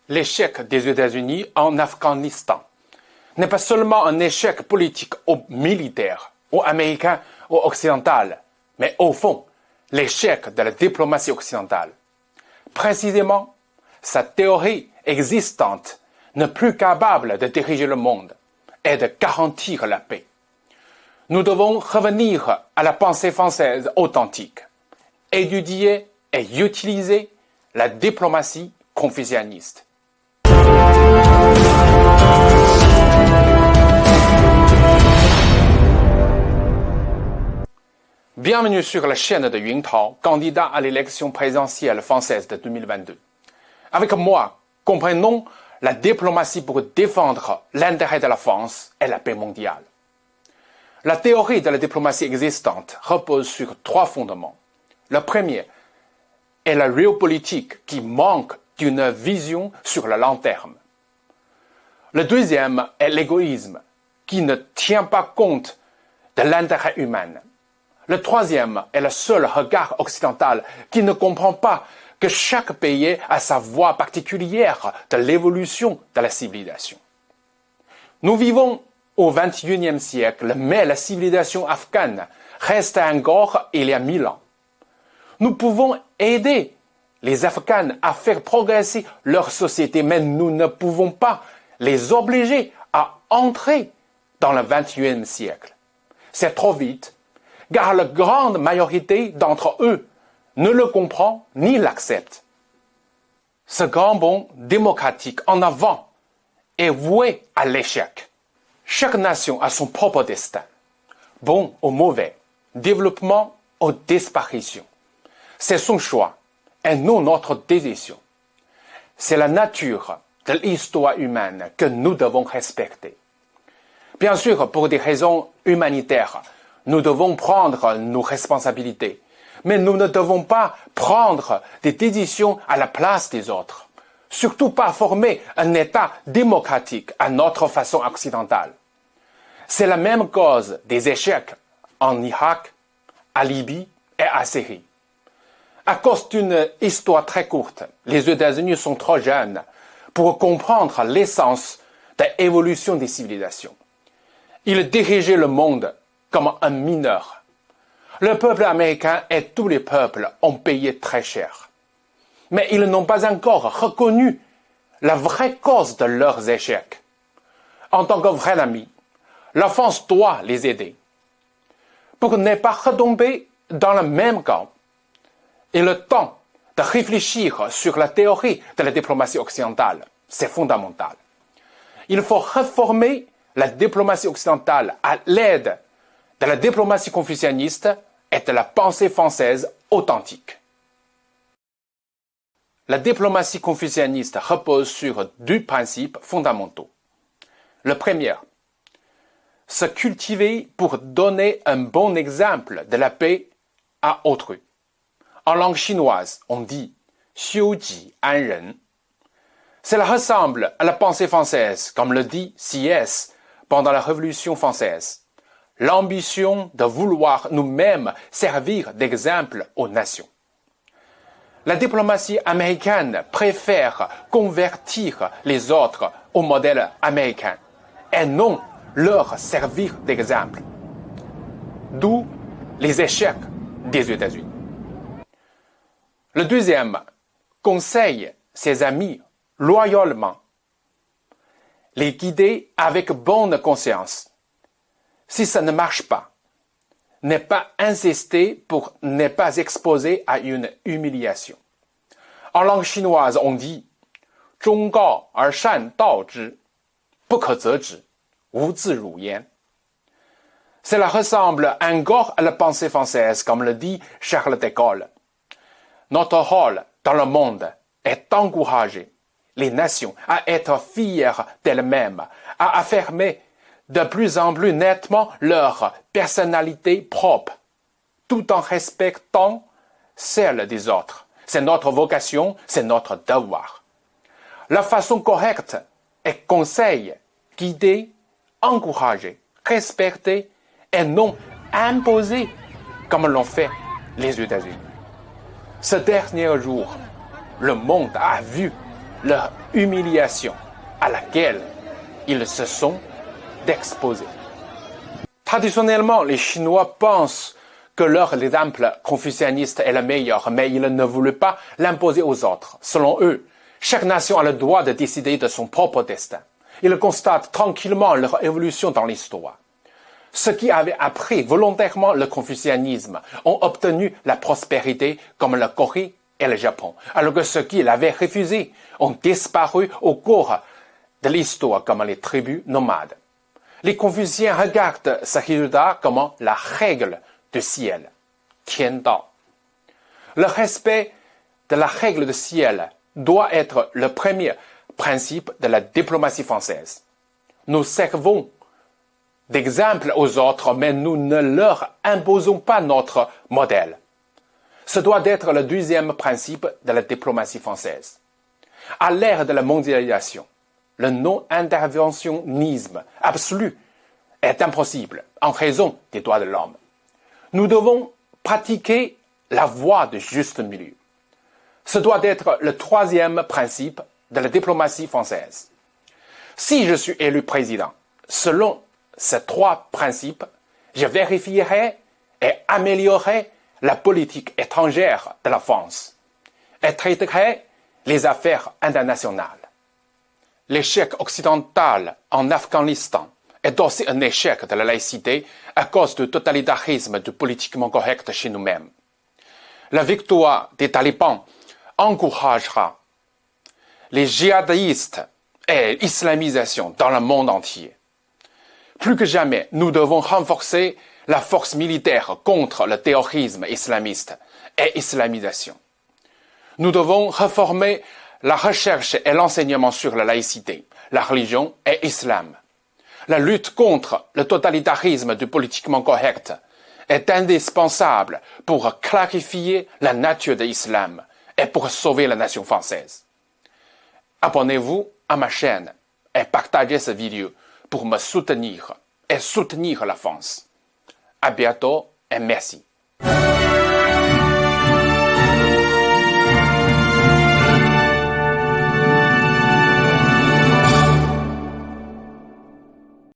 L'échec des États-Unis en Afghanistan n'est pas seulement un échec politique ou militaire, ou américain ou occidental, mais au fond, l'échec de la diplomatie occidentale. Précisément, sa théorie existante n'est plus capable de diriger le monde et de garantir la paix. Nous devons revenir à la pensée française authentique, étudier et utiliser la diplomatie confucianiste. Bienvenue sur la chaîne de Yun Tao, candidat à l'élection présidentielle française de 2022. Avec moi, comprenons la diplomatie pour défendre l'intérêt de la France et la paix mondiale. La théorie de la diplomatie existante repose sur trois fondements. Le premier est la géopolitique qui manque d'une vision sur le long terme. Le deuxième est l'égoïsme qui ne tient pas compte de l'intérêt humain. Le troisième est le seul regard occidental qui ne comprend pas que chaque pays a sa voie particulière de l'évolution de la civilisation. Nous vivons au XXIe siècle, mais la civilisation afghane reste encore il y a 1000 ans. Nous pouvons aider les Afghans à faire progresser leur société, mais nous ne pouvons pas les obliger à entrer dans le XXIe siècle. C'est trop vite, car la grande majorité d'entre eux ne le comprend ni l'accepte. Ce grand bond démocratique en avant est voué à l'échec. Chaque nation a son propre destin, bon ou mauvais, développement ou disparition. C'est son choix et non notre décision. C'est la nature de l'histoire humaine que nous devons respecter. Bien sûr, pour des raisons humanitaires, nous devons prendre nos responsabilités, mais nous ne devons pas prendre des décisions à la place des autres, surtout pas former un État démocratique à notre façon occidentale. C'est la même cause des échecs en Irak, à Libye et à Syrie. À cause d'une histoire très courte, les États-Unis sont trop jeunes pour comprendre l'essence de l'évolution des civilisations. Ils dirigeaient le monde comme un mineur. Le peuple américain et tous les peuples ont payé très cher. Mais ils n'ont pas encore reconnu la vraie cause de leurs échecs. En tant que vrai ami, la France doit les aider. Pour ne pas retomber dans le même camp, et le temps de réfléchir sur la théorie de la diplomatie occidentale, c'est fondamental. Il faut réformer la diplomatie occidentale à l'aide de la diplomatie confucianiste et de la pensée française authentique. La diplomatie confucianiste repose sur deux principes fondamentaux. Le premier, se cultiver pour donner un bon exemple de la paix à autrui. En langue chinoise, on dit « xiuji an ren ». Cela ressemble à la pensée française, comme le dit Sieyès pendant la Révolution française. L'ambition de vouloir nous-mêmes servir d'exemple aux nations. La diplomatie américaine préfère convertir les autres au modèle américain et non leur servir d'exemple. D'où les échecs des États-Unis. Le deuxième conseille ses amis loyalement, les guider avec bonne conscience. Si ça ne marche pas, ne pas insister pour ne pas exposer à une humiliation. En langue chinoise, on dit « zhong gao er shan dao zhi, bu ke ze zhi, wu zi ru yan ». Cela ressemble encore à la pensée française, comme le dit Charles de Gaulle. Notre rôle dans le monde est d'encourager les nations à être fières d'elles-mêmes, à affirmer de plus en plus nettement leur personnalité propre, tout en respectant celle des autres. C'est notre vocation, c'est notre devoir. La façon correcte est conseil, guider, encourager, respecter et non imposer comme l'ont fait les États-Unis. Ce dernier jour, le monde a vu leur humiliation à laquelle ils se sont exposés. Traditionnellement, les Chinois pensent que leur exemple confucianiste est le meilleur, mais ils ne voulaient pas l'imposer aux autres. Selon eux, chaque nation a le droit de décider de son propre destin. Ils constatent tranquillement leur évolution dans l'histoire. Ceux qui avaient appris volontairement le confucianisme ont obtenu la prospérité comme la Corée et le Japon, alors que ceux qui l'avaient refusé ont disparu au cours de l'histoire comme les tribus nomades. Les Confuciens regardent ce résultat comme la règle du ciel, Tian-Dao. Le respect de la règle du ciel doit être le premier principe de la diplomatie française. Nous servons d'exemple aux autres, mais nous ne leur imposons pas notre modèle. Ce doit être le deuxième principe de la diplomatie française. À l'ère de la mondialisation, le non-interventionnisme absolu est impossible en raison des droits de l'homme. Nous devons pratiquer la voie du juste milieu. Ce doit être le troisième principe de la diplomatie française. Si je suis élu président, selon ces trois principes, je vérifierai et améliorerai la politique étrangère de la France et traiterai les affaires internationales. L'échec occidental en Afghanistan est aussi un échec de la laïcité à cause du totalitarisme du politiquement correct chez nous-mêmes. La victoire des talibans encouragera les djihadistes et l'islamisation dans le monde entier. Plus que jamais, nous devons renforcer la force militaire contre le terrorisme islamiste et islamisation. Nous devons réformer la recherche et l'enseignement sur la laïcité, la religion et l'islam. La lutte contre le totalitarisme du politiquement correct est indispensable pour clarifier la nature de l'islam et pour sauver la nation française. Abonnez-vous à ma chaîne et partagez cette vidéo pour me soutenir et soutenir la France. À bientôt et merci.